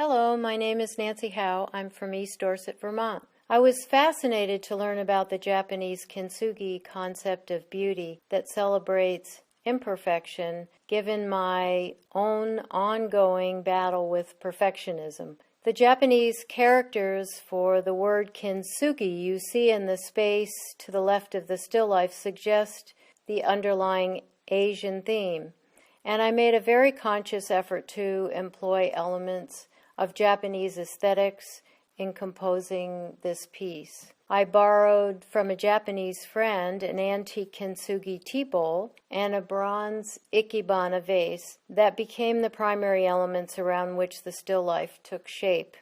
Hello, my name is Nancy Howe. I'm from East Dorset, Vermont. I was fascinated to learn about the Japanese Kintsugi concept of beauty that celebrates imperfection, given my own ongoing battle with perfectionism. The Japanese characters for the word Kintsugi you see in the space to the left of the still life suggest the underlying Asian theme, and I made a very conscious effort to employ elements of Japanese aesthetics in composing this piece. I borrowed from a Japanese friend an antique Kintsugi tea bowl and a bronze ikebana vase that became the primary elements around which the still life took shape.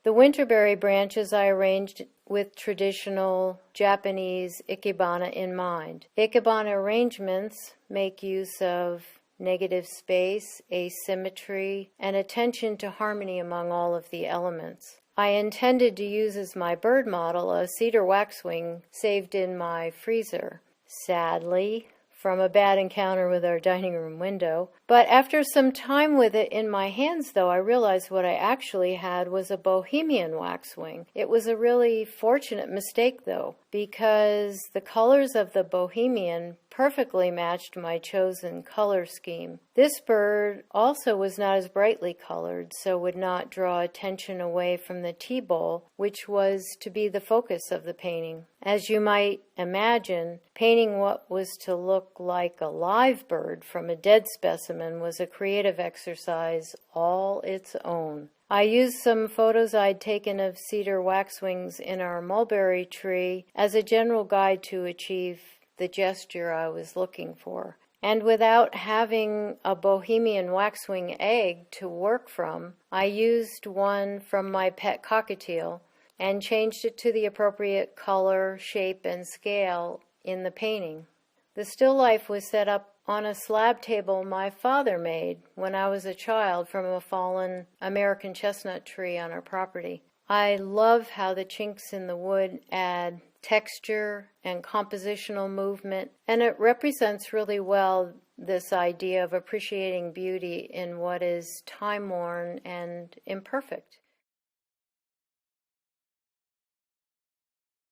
The winterberry branches I arranged with traditional Japanese ikebana in mind. Ikebana arrangements make use of negative space, asymmetry, and attention to harmony among all of the elements. I intended to use as my bird model a cedar waxwing saved in my freezer. Sadly, from a bad encounter with our dining room window. But after some time with it in my hands, though, I realized what I actually had was a bohemian waxwing. It was a really fortunate mistake, though, because the colors of the bohemian perfectly matched my chosen color scheme. This bird also was not as brightly colored, so would not draw attention away from the tea bowl, which was to be the focus of the painting. As you might imagine, painting what was to look like a live bird from a dead specimen was a creative exercise all its own. I used some photos I'd taken of cedar waxwings in our mulberry tree as a general guide to achieve the gesture I was looking for. And without having a bohemian waxwing egg to work from, I used one from my pet cockatiel and changed it to the appropriate color, shape, and scale in the painting. The still life was set up on a slab table my father made when I was a child from a fallen American chestnut tree on our property. I love how the chinks in the wood add texture and compositional movement, and it represents really well this idea of appreciating beauty in what is time-worn and imperfect.